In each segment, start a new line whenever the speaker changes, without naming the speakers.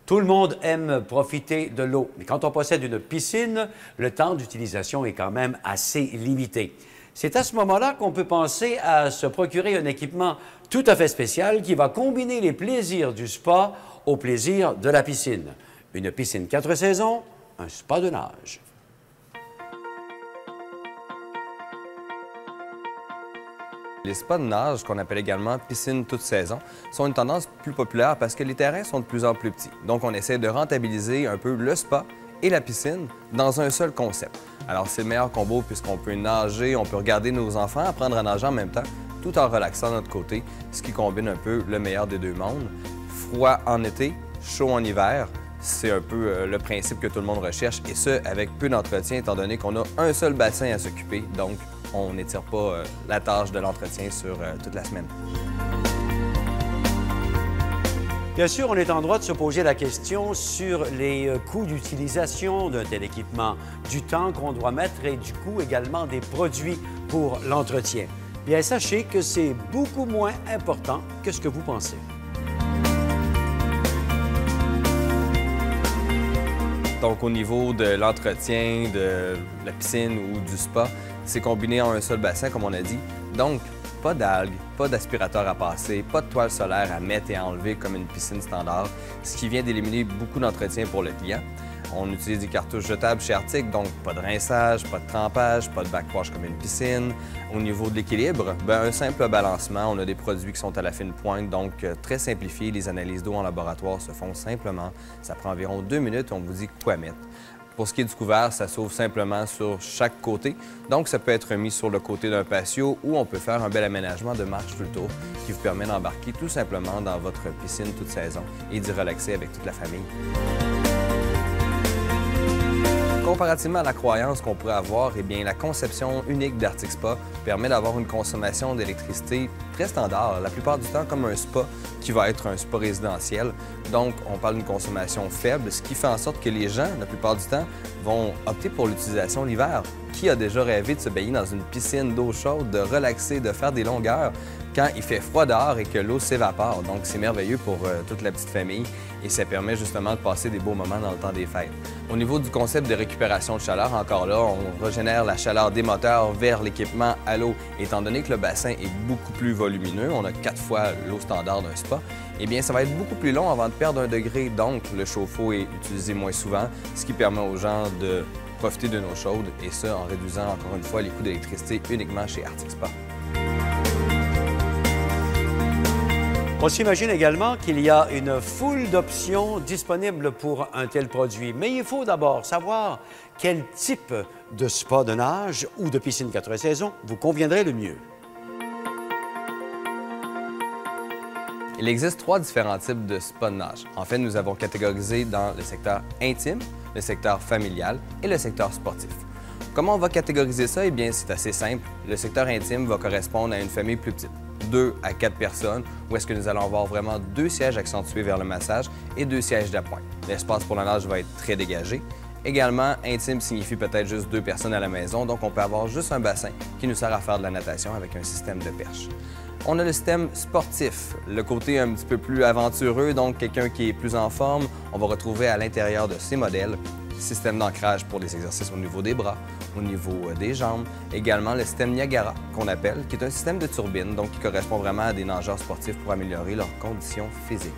Tout le monde aime profiter de l'eau, mais quand on possède une piscine, le temps d'utilisation est quand même assez limité. C'est à ce moment-là qu'on peut penser à se procurer un équipement tout à fait spécial qui va combiner les plaisirs du spa aux plaisirs de la piscine. Une piscine 4 saisons, un spa de nage.
Les spas de nage, qu'on appelle également piscines toute saison, sont une tendance plus populaire parce que les terrains sont de plus en plus petits. Donc, on essaie de rentabiliser un peu le spa et la piscine dans un seul concept. Alors, c'est le meilleur combo puisqu'on peut nager, on peut regarder nos enfants apprendre à nager en même temps, tout en relaxant de notre côté, ce qui combine un peu le meilleur des deux mondes. Froid en été, chaud en hiver, c'est un peu le principe que tout le monde recherche, et ce, avec peu d'entretien, étant donné qu'on a un seul bassin à s'occuper, donc on n'étire pas la tâche de l'entretien sur toute la semaine.
Bien sûr, on est en droit de se poser la question sur les coûts d'utilisation d'un tel équipement, du temps qu'on doit mettre et du coût également des produits pour l'entretien. Bien, sachez que c'est beaucoup moins important que ce que vous pensez.
Donc, au niveau de l'entretien, de la piscine ou du spa, c'est combiné en un seul bassin, comme on a dit. Donc, pas d'algues, pas d'aspirateur à passer, pas de toile solaire à mettre et à enlever comme une piscine standard, ce qui vient d'éliminer beaucoup d'entretien pour le client. On utilise des cartouches jetables chez Arctic, donc pas de rinçage, pas de trempage, pas de backwash comme une piscine. Au niveau de l'équilibre, un simple balancement. On a des produits qui sont à la fine pointe, donc très simplifiés. Les analyses d'eau en laboratoire se font simplement. Ça prend environ 2 minutes, on vous dit quoi mettre. Pour ce qui est du couvert, ça s'ouvre simplement sur chaque côté. Donc, ça peut être mis sur le côté d'un patio ou on peut faire un bel aménagement de marche tout le tour qui vous permet d'embarquer tout simplement dans votre piscine toute saison et d'y relaxer avec toute la famille. Comparativement à la croyance qu'on pourrait avoir, eh bien, la conception unique d'Arctic Spa permet d'avoir une consommation d'électricité très standard, la plupart du temps comme un spa qui va être un spa résidentiel. Donc, on parle d'une consommation faible, ce qui fait en sorte que les gens, la plupart du temps, vont opter pour l'utilisation l'hiver. Qui a déjà rêvé de se baigner dans une piscine d'eau chaude, de relaxer, de faire des longueurs quand il fait froid dehors et que l'eau s'évapore? Donc, c'est merveilleux pour toute la petite famille et ça permet justement de passer des beaux moments dans le temps des fêtes. Au niveau du concept de récupération de chaleur, encore là, on régénère la chaleur des moteurs vers l'équipement à l'eau. Étant donné que le bassin est beaucoup plus volumineux, on a 4 fois l'eau standard d'un spa, eh bien, ça va être beaucoup plus long avant de perdre 1 degré. Donc, le chauffe-eau est utilisé moins souvent, ce qui permet aux gens de profiter d'une eau chaude, et ça en réduisant encore une fois les coûts d'électricité uniquement chez Arctic Spa.
On s'imagine également qu'il y a une foule d'options disponibles pour un tel produit. Mais il faut d'abord savoir quel type de spa de nage ou de piscine 4 saisons vous conviendrait le mieux.
Il existe 3 différents types de spas de nage. En fait, nous avons catégorisé dans le secteur intime, le secteur familial et le secteur sportif. Comment on va catégoriser ça? Eh bien, c'est assez simple. Le secteur intime va correspondre à une famille plus petite, 2 à 4 personnes, où est-ce que nous allons avoir vraiment 2 sièges accentués vers le massage et 2 sièges d'appoint. L'espace pour la nage va être très dégagé. Également, intime signifie peut-être juste 2 personnes à la maison, donc on peut avoir juste un bassin qui nous sert à faire de la natation avec un système de perche. On a le système sportif, le côté un petit peu plus aventureux, donc quelqu'un qui est plus en forme, on va retrouver à l'intérieur de ces modèles système d'ancrage pour les exercices au niveau des bras, au niveau des jambes. Également, le système Niagara, qu'on appelle, qui est un système de turbine, donc qui correspond vraiment à des nageurs sportifs pour améliorer leurs conditions physiques.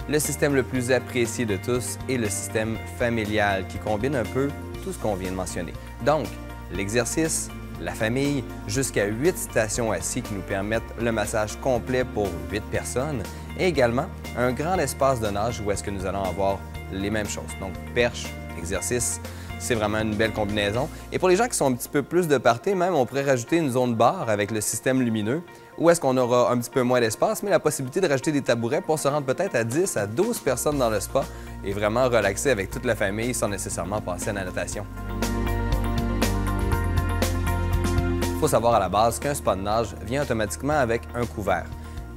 Le système le plus apprécié de tous est le système familial, qui combine un peu tout ce qu'on vient de mentionner. Donc, l'exercice, la famille, jusqu'à 8 stations assises qui nous permettent le massage complet pour 8 personnes, et également un grand espace de nage où est-ce que nous allons avoir les mêmes choses. Donc, perche, exercice, c'est vraiment une belle combinaison. Et pour les gens qui sont un petit peu plus de party, même, on pourrait rajouter une zone bar avec le système lumineux, où est-ce qu'on aura un petit peu moins d'espace, mais la possibilité de rajouter des tabourets pour se rendre peut-être à 10 à 12 personnes dans le spa et vraiment relaxer avec toute la famille sans nécessairement passer à la natation. Il faut savoir à la base qu'un spa de nage vient automatiquement avec un couvert.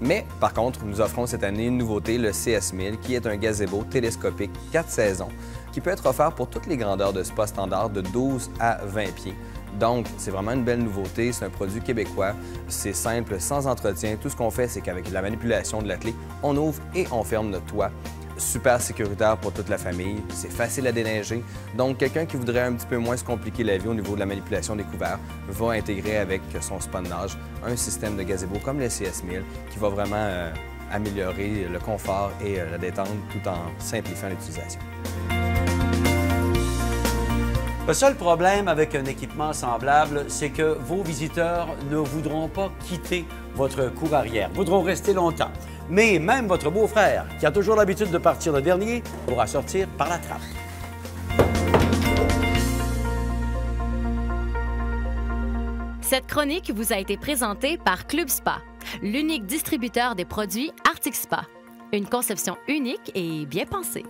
Mais, par contre, nous offrons cette année une nouveauté, le CS1000, qui est un gazebo télescopique 4 saisons, qui peut être offert pour toutes les grandeurs de spa standard de 12 à 20 pieds. Donc, c'est vraiment une belle nouveauté, c'est un produit québécois, c'est simple, sans entretien. Tout ce qu'on fait, c'est qu'avec la manipulation de la clé, on ouvre et on ferme notre toit. super sécuritaire pour toute la famille, c'est facile à déneiger. Donc, quelqu'un qui voudrait un petit peu moins se compliquer la vie au niveau de la manipulation des couverts va intégrer avec son spa de nage un système de gazebo comme le CS1000 qui va vraiment améliorer le confort et la détente tout en simplifiant l'utilisation.
Le seul problème avec un équipement semblable, c'est que vos visiteurs ne voudront pas quitter votre cour arrière, voudront rester longtemps. Mais même votre beau-frère, qui a toujours l'habitude de partir le dernier, pourra sortir par la trappe.
Cette chronique vous a été présentée par Club Spa, l'unique distributeur des produits Arctic Spa. Une conception unique et bien pensée.